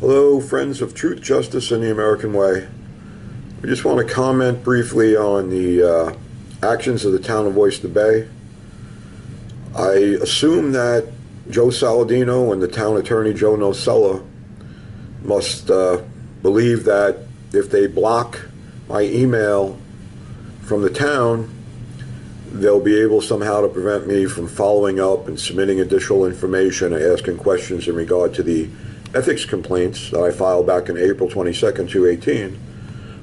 Hello, friends of truth, justice, and the American way. We just want to comment briefly on the actions of the town of Oyster Bay. I assume that Joe Saladino and the town attorney Joe Nocella must believe that if they block my email from the town, they'll be able somehow to prevent me from following up and submitting additional information and asking questions in regard to the ethics complaints that I filed back in April 22nd, 2018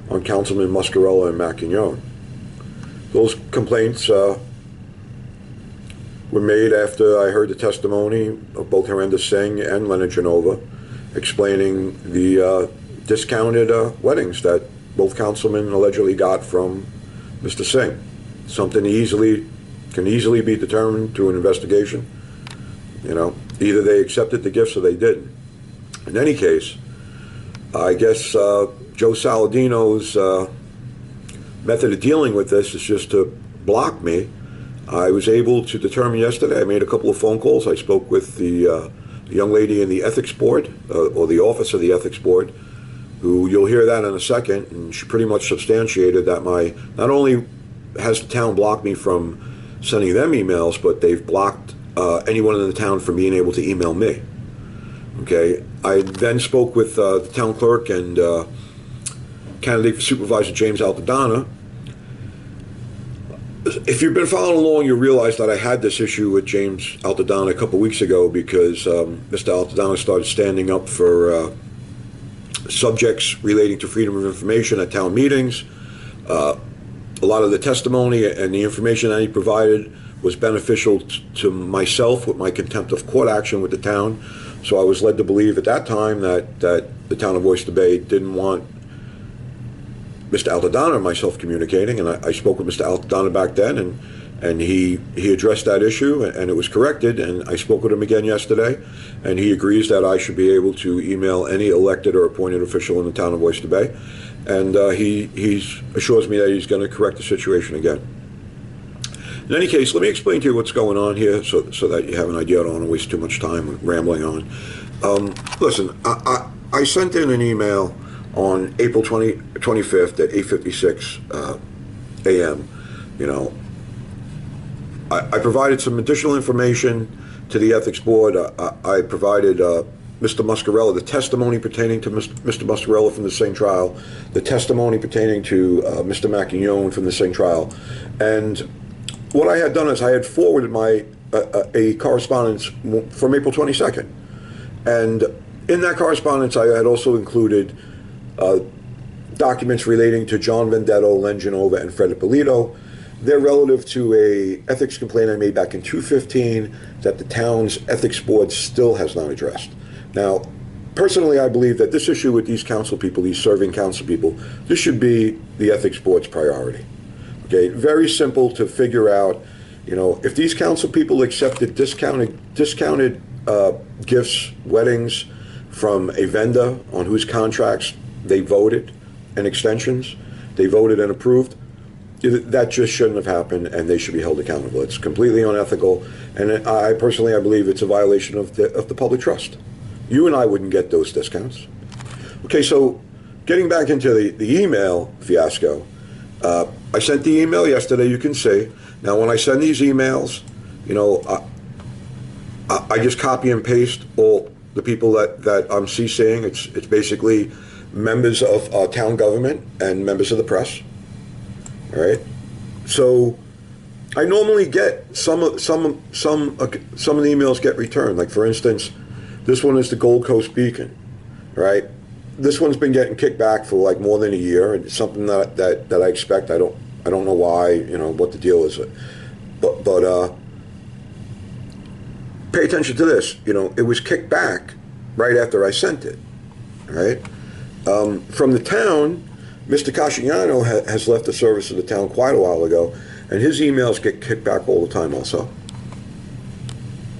on Councilman Muscarella and Macchignon. Those complaints were made after I heard the testimony of both Harinder Singh and Leonard Genova explaining the discounted weddings that both councilmen allegedly got from Mr. Singh. Something can easily be determined through an investigation. You know, either they accepted the gifts or they didn't. In any case, I guess Joe Saladino's method of dealing with this is just to block me. I was able to determine yesterday, I made a couple of phone calls. I spoke with the young lady in the ethics board, or the office of the ethics board, who you'll hear that in a second, and she pretty much substantiated that not only has the town blocked me from sending them emails, but they've blocked anyone in the town from being able to email me. Okay, I then spoke with the town clerk and candidate for Supervisor James Altadonna. If you've been following along, you realize that I had this issue with James Altadonna a couple weeks ago because Mr. Altadonna started standing up for subjects relating to freedom of information at town meetings. A lot of the testimony and the information that he provided was beneficial to myself with my contempt of court action with the town. So I was led to believe at that time that the town of Oyster Bay didn't want Mr. Altadonna and myself communicating, and I spoke with Mr. Altadonna back then, and he addressed that issue, and it was corrected, and I spoke with him again yesterday, and he agrees that I should be able to email any elected or appointed official in the town of Oyster Bay, and he assures me that he's going to correct the situation again. In any case, let me explain to you what's going on here so that you have an idea. I don't want to waste too much time rambling on. Listen, I sent in an email on April 25th at 8:56 a.m. You know, I provided some additional information to the ethics board. I provided Mr. Muscarella, the testimony pertaining to Mr. Muscarella from the Singh trial, the testimony pertaining to Mr. Macchignon from the Singh trial, and what I had done is I had forwarded a correspondence from April 22nd, and in that correspondence I had also included documents relating to John Vendetto, Len Genova, and Fred Ippolito. They're relative to a ethics complaint I made back in 2015 that the town's ethics board still has not addressed. Now, personally, I believe that this issue with these council people, these serving council people, this should be the ethics board's priority. Okay, very simple to figure out. You know, if these council people accepted discounted gifts, weddings from a vendor on whose contracts they voted and extensions, they voted and approved, that just shouldn't have happened, and they should be held accountable. It's completely unethical, and I personally believe it's a violation of the public trust. You and I wouldn't get those discounts. Okay, so getting back into the email fiasco, I sent the email yesterday, you can see. Now, when I send these emails, you know, I just copy and paste all the people that I'm CCing. It's basically members of town government and members of the press. All right. So I normally get some of the emails get returned. Like, for instance, this one is the Gold Coast Beacon, right? This one's been getting kicked back for like more than a year, and it's something that I expect. I don't know why, you know, what the deal is, but pay attention to this. You know, it was kicked back right after I sent it. All right. From the town, Mr. Casciano has left the service of the town quite a while ago, and his emails get kicked back all the time also.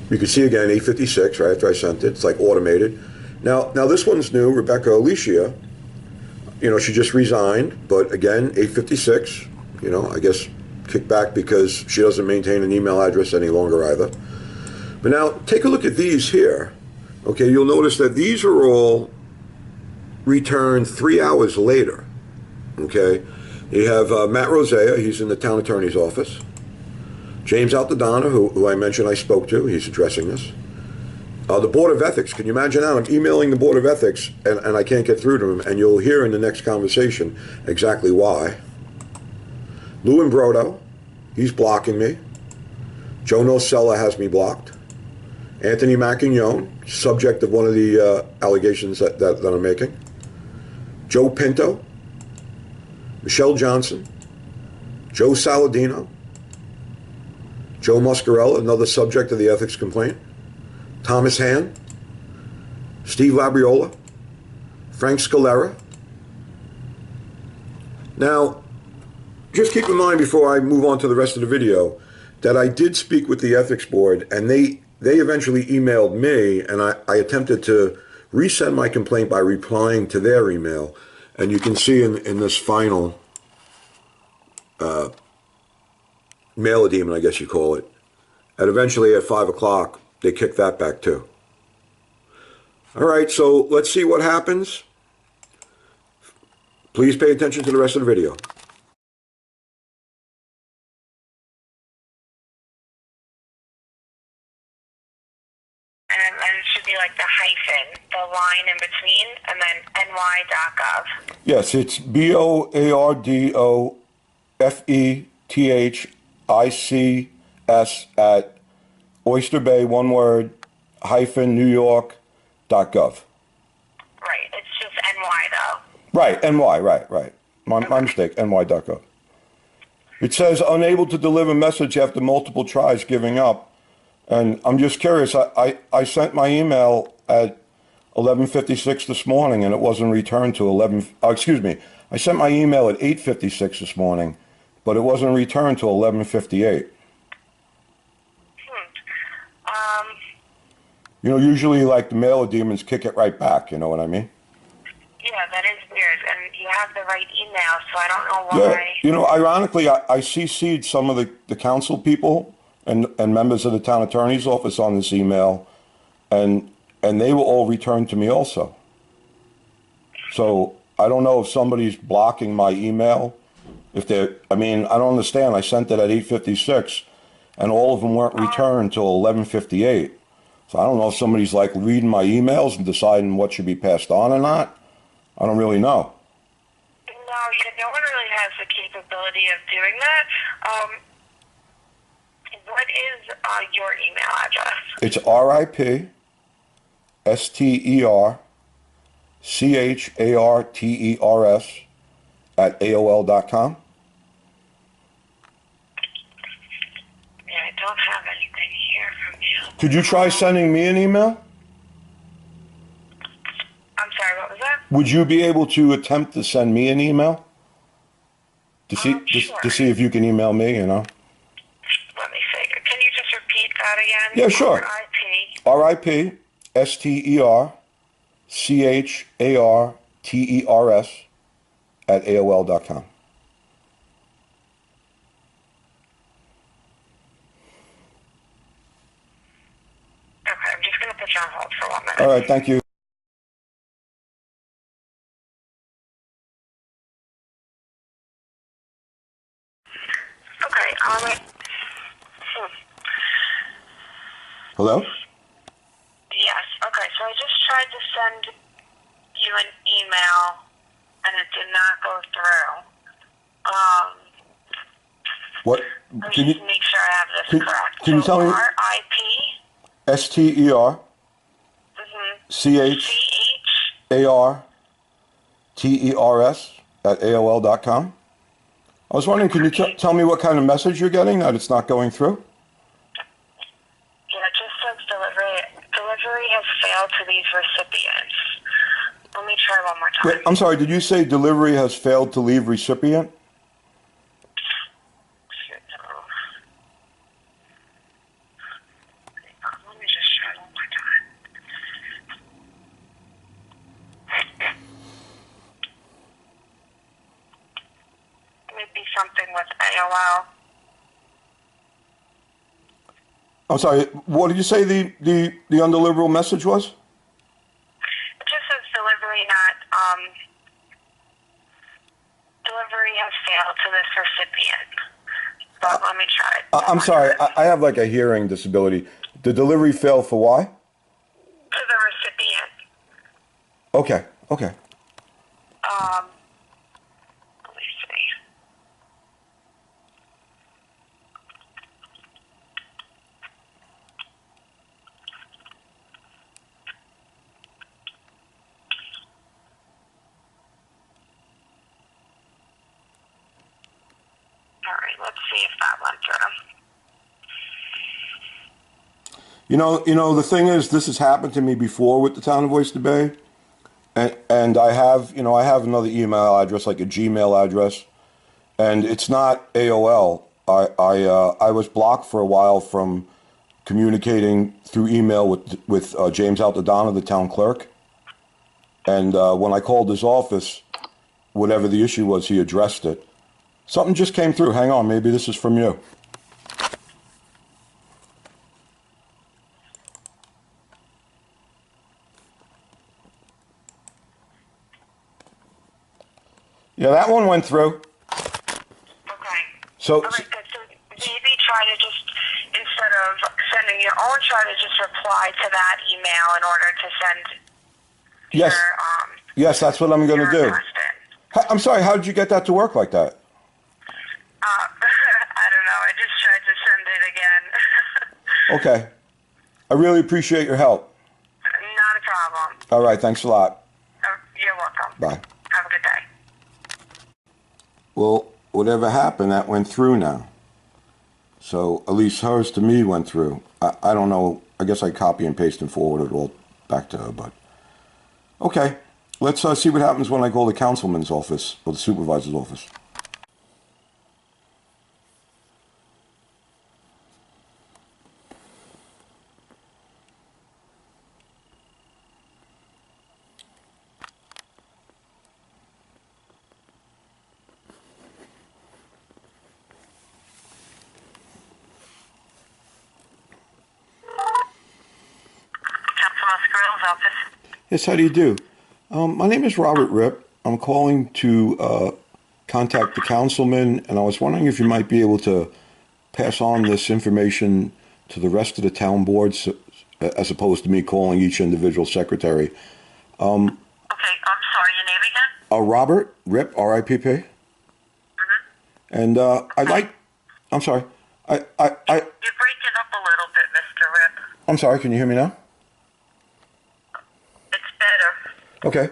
You can see again, 8:56, right after I sent it. It's like automated. Now this one's new, Rebecca Alicia. You know, she just resigned, but again, 8:56, you know, I guess kicked back because she doesn't maintain an email address any longer either. But now, take a look at these here. Okay, you'll notice that these are all returned 3 hours later. Okay, you have Matt Rosea, he's in the town attorney's office. James Altadonna, who I mentioned I spoke to, he's addressing this. The Board of Ethics, can you imagine that? I'm emailing the Board of Ethics and I can't get through to them, and you'll hear in the next conversation exactly why. Lou Imbrodo, he's blocking me. Joe Nocella has me blocked. Anthony Macchignone, subject of one of the allegations that I'm making. Joe Pinto, Michelle Johnson, Joe Saladino, Joe Muscarella, another subject of the ethics complaint, Thomas Hand, Steve Labriola, Frank Scalera. Now, just keep in mind before I move on to the rest of the video that I did speak with the ethics board, and they eventually emailed me, and I attempted to resend my complaint by replying to their email. And you can see in this final mail demon, I guess you call it, and eventually at 5 o'clock, they kicked that back too. All right, so let's see what happens. Please pay attention to the rest of the video. And it should be like the hyphen, the line in between, and then ny.gov. Yes, it's BOARDOFETHICS at Oyster Bay, one word, New York.gov. Right, it's just ny though. Right, NY, right. My mistake, ny.gov. It says unable to deliver message after multiple tries, giving up. And I'm just curious, I sent my email at 11:56 this morning and it wasn't returned to I sent my email at 8:56 this morning, but it wasn't returned to 11:58. You know, usually like the mailer demons kick it right back, you know what I mean? Yeah, that is weird, and you have the right email, so I don't know why. Yeah, you know, ironically, I CC'd some of the council people and members of the town attorney's office on this email, and they were all returned to me also. So I don't know if somebody's blocking my email. I don't understand. I sent it at 8:56, and all of them weren't returned till 11:58. So I don't know if somebody's like reading my emails and deciding what should be passed on or not. I don't really know. No, no one really has the capability of doing that. What is your email address? It's RIPSTERCHARTERS at AOL.com. Yeah, I don't have anything here from you. Could you try sending me an email? I'm sorry, what was that? Would you be able to attempt to send me an email? Sure. To see if you can email me, you know? Let me see. Can you just repeat that again? Yeah, sure. RIPSTERCHARTERS at AOL.com. Okay, I'm just going to put you on hold for 1 minute. All right, thank you. Okay, Hello? Yes, okay, so I just tried to send you an email, and it did not go through. What? Let me just make sure I have this correct. Can you tell me? RIP STERCHARTERS at AOL.com. I was wondering, can you tell me what kind of message you're getting that it's not going through? Yeah, it just says delivery has failed to these recipients. Let me try one more time. I'm sorry, did you say delivery has failed to leave recipient? Let me just try one more time. Maybe something with AOL. I'm sorry, what did you say the undeliverable message was? It just says delivery not let me try it. I'm sorry, I have like a hearing disability. The delivery failed for why? To the recipient. Okay, okay. Let me see. All right, let's see if that went through. You know, the thing is, this has happened to me before with the town of Oyster Bay, and I have, I have another email address, like a Gmail address, and it's not AOL. I was blocked for a while from communicating through email with James Altadonna, the town clerk, and when I called his office, whatever the issue was, he addressed it. Something just came through. Hang on, maybe this is from you. Yeah, that one went through. Okay. So, All right, good. So maybe try to just, instead of sending your own, try to just reply to that email in order to send yes, yes, that's what I'm going to do. I'm sorry, how did you get that to work like that? I don't know. I just tried to send it again. Okay. I really appreciate your help. Not a problem. All right, thanks a lot. You're welcome. Bye. Have a good day. Well, whatever happened, that went through now. So at least hers to me went through. I don't know. I guess I copy and paste and forward it all back to her, but okay. Let's see what happens when I call the councilman's office or the supervisor's office. Office. Yes, how do you do? My name is Robert Ripp. I'm calling to contact the councilman, and I was wondering if you might be able to pass on this information to the rest of the town boards, as opposed to me calling each individual secretary. Okay, I'm sorry, your name again? Robert Ripp, R-I-P-P. Mm-hmm. And I'd like, I'm sorry, You're breaking up a little bit, Mr. Ripp. I'm sorry, can you hear me now? Okay.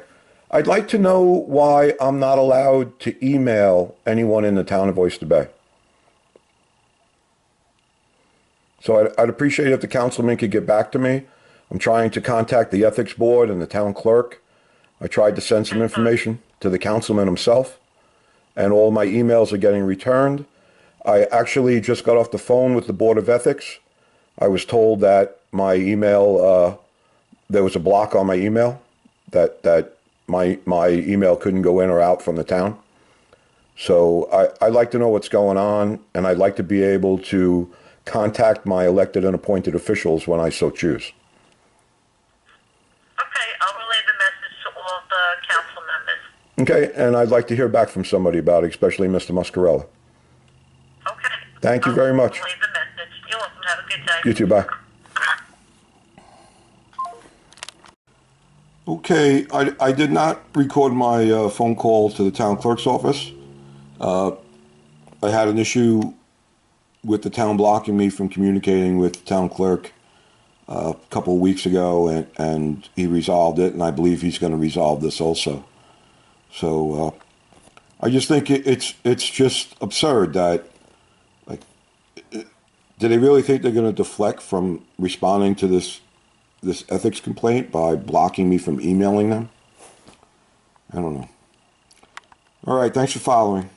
I'd like to know why I'm not allowed to email anyone in the town of Oyster Bay. So I'd appreciate if the councilman could get back to me. I'm trying to contact the ethics board and the town clerk. I tried to send some information to the councilman himself, and all my emails are getting returned. I actually just got off the phone with the Board of Ethics. I was told that my email, there was a block on my email. That my email couldn't go in or out from the town. So I'd like to know what's going on, and I'd like to be able to contact my elected and appointed officials when I so choose. Okay, I'll relay the message to all the council members. Okay, and I'd like to hear back from somebody about it, especially Mr. Muscarella. Okay. Thank you very much. I'll relay the message. You're welcome. Have a good day. You too, bye. Okay, I did not record my phone call to the town clerk's office. I had an issue with the town blocking me from communicating with the town clerk a couple of weeks ago, and he resolved it, and I believe he's going to resolve this also. So I just think it's just absurd that, like, do they really think they're going to deflect from responding to this ethics complaint by blocking me from emailing them? I don't know. All right, thanks for following.